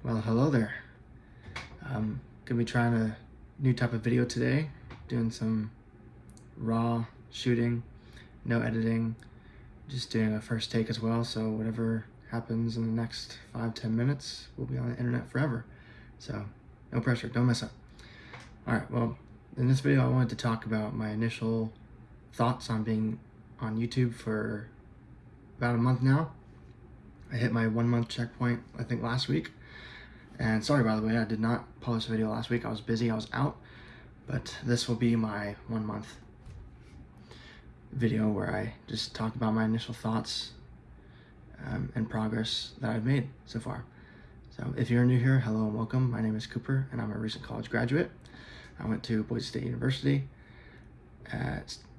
Well, hello there. Gonna be trying a new type of video today, doing some raw shooting, no editing, just doing a first take as well. So whatever happens in the next 5-10 minutes will be on the internet forever. So no pressure, don't mess up. All right, well, in this video I wanted to talk about my initial thoughts on being on YouTube for about a month now. I hit my 1 month checkpoint, I think last week. And sorry, by the way, I did not publish a video last week. I was busy, I was out, but this will be my 1 month video where I just talk about my initial thoughts and progress that I've made so far. So if you're new here, hello and welcome. My name is Cooper and I'm a recent college graduate. I went to Boise State University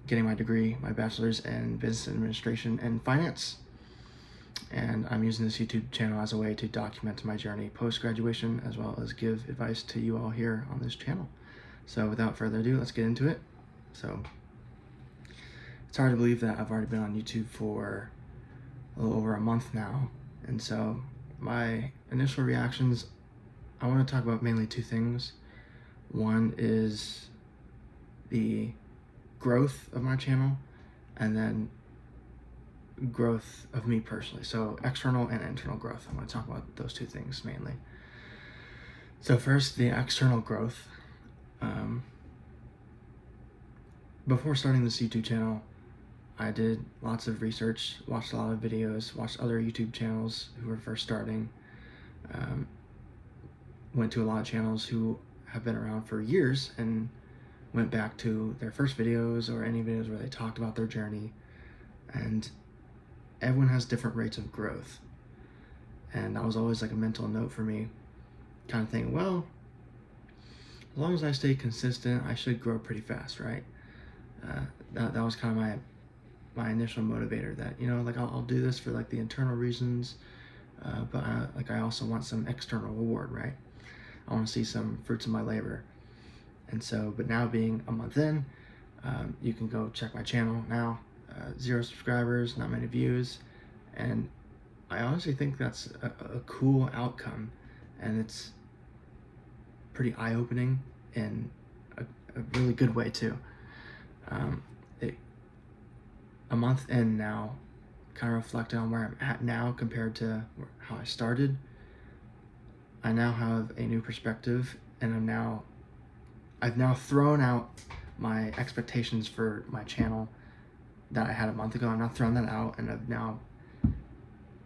getting my degree, my bachelor's in business administration and finance. And I'm using this YouTube channel as a way to document my journey post-graduation, as well as give advice to you all here on this channel. So without further ado, let's get into it. So it's hard to believe that I've already been on YouTube for a little over a month now. And so my initial reactions, I want to talk about mainly two things. One is the growth of my channel, and then growth of me personally. So external and internal growth. I want to talk about those two things mainly. So first, the external growth. Before starting this YouTube channel, I did lots of research, watched a lot of videos, watched other YouTube channels who were first starting, went to a lot of channels who have been around for years and went back to their first videos or any videos where they talked about their journey. And everyone has different rates of growth. And that was always like a mental note for me, kind of thinking, well, as long as I stay consistent, I should grow pretty fast, right? That was kind of my initial motivator, that, you know, like I'll do this for like the internal reasons, but I also want some external reward, right? I want to see some fruits of my labor. And so, but now being a month in, you can go check my channel now. 0 subscribers, not many views, and I honestly think that's a cool outcome, and it's pretty eye-opening in a really good way too. A month in now, kind of reflecting on where I'm at now compared to how I started, I now have a new perspective, and I've now thrown out my expectations for my channel that I had a month ago. I'm not throwing that out, and I've now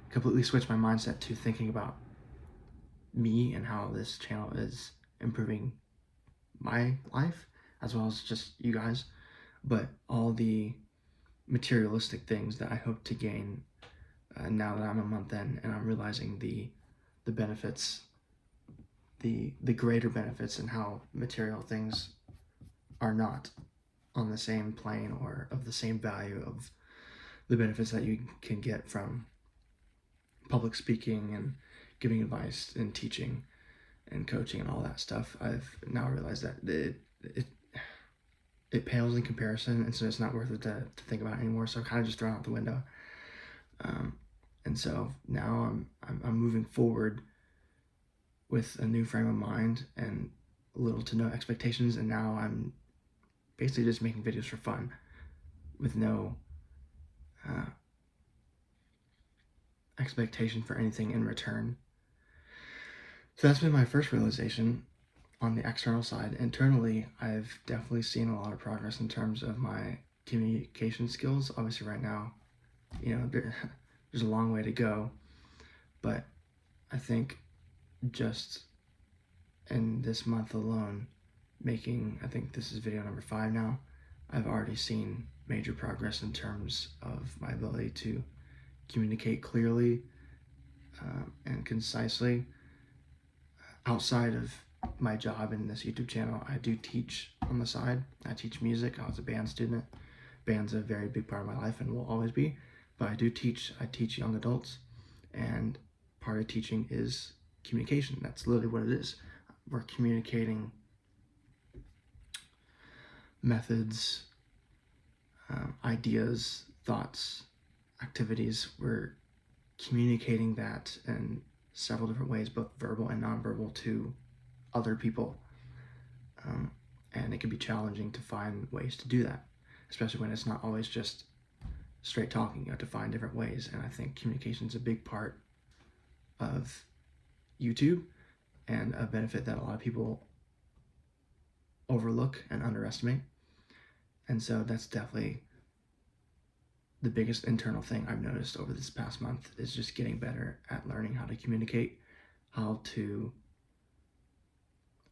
completely switched my mindset to thinking about me and how this channel is improving my life, as well as just you guys, but all the materialistic things that I hope to gain now that I'm a month in, and I'm realizing the benefits, the greater benefits, and how material things are not on the same plane or of the same value of the benefits that you can get from public speaking and giving advice and teaching and coaching and all that stuff. I've now realized that it pales in comparison, and so it's not worth it to think about anymore. So I kind of just throw it out the window. And so now I'm moving forward with a new frame of mind and little to no expectations, and now I'm basically just making videos for fun with no expectation for anything in return. So that's been my first realization on the external side. Internally, I've definitely seen a lot of progress in terms of my communication skills. Obviously right now, you know, there's a long way to go, but I think just in this month alone, I think this is video number 5 now, I've already seen major progress in terms of my ability to communicate clearly and concisely. Outside of my job in this YouTube channel, I do teach on the side. I teach music. I was a band student. Band's a very big part of my life and will always be, but I teach young adults, and part of teaching is communication. That's literally what it is. We're communicating methods, ideas, thoughts, activities. We're communicating that and several different ways, both verbal and nonverbal, to other people. And it can be challenging to find ways to do that, especially when it's not always just straight talking. You have to find different ways, and I think communication is a big part of YouTube and a benefit that a lot of people overlook and underestimate. And so that's definitely the biggest internal thing I've noticed over this past month, is just getting better at learning how to communicate, how to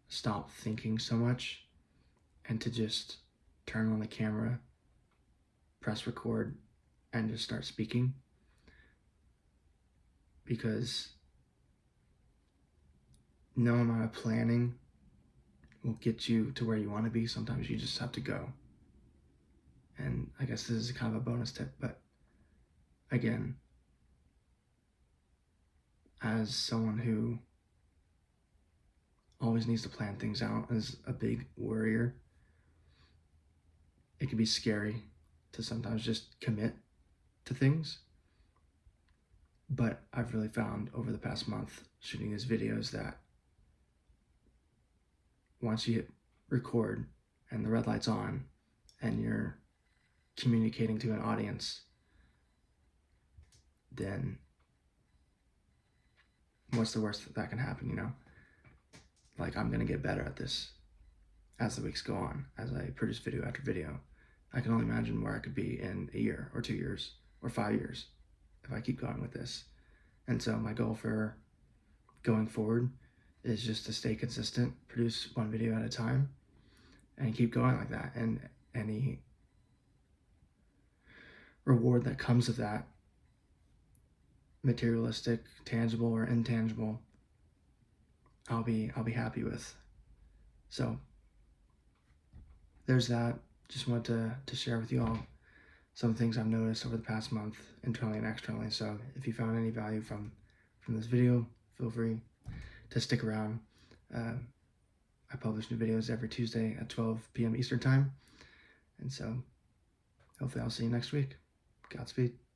stop thinking so much, and to just turn on the camera, press record, and just start speaking. Because no amount of planning will get you to where you want to be. Sometimes you just have to go. And I guess this is kind of a bonus tip, but again, as someone who always needs to plan things out, as a big worrier, it can be scary to sometimes just commit to things. But I've really found over the past month shooting these videos that once you hit record and the red light's on and you're communicating to an audience, then what's the worst that can happen, you know? Like, I'm gonna get better at this as the weeks go on, as I produce video after video. I can only imagine where I could be in a year or 2 years or 5 years if I keep going with this. And so my goal for going forward is just to stay consistent, produce one video at a time, and keep going like that. And any reward that comes of that, materialistic, tangible or intangible, I'll be happy with. So there's that. Just wanted to share with you all some things I've noticed over the past month, internally and externally. So if you found any value from this video, feel free to stick around. I publish new videos every Tuesday at 12 p.m. Eastern Time. And so hopefully I'll see you next week. Godspeed.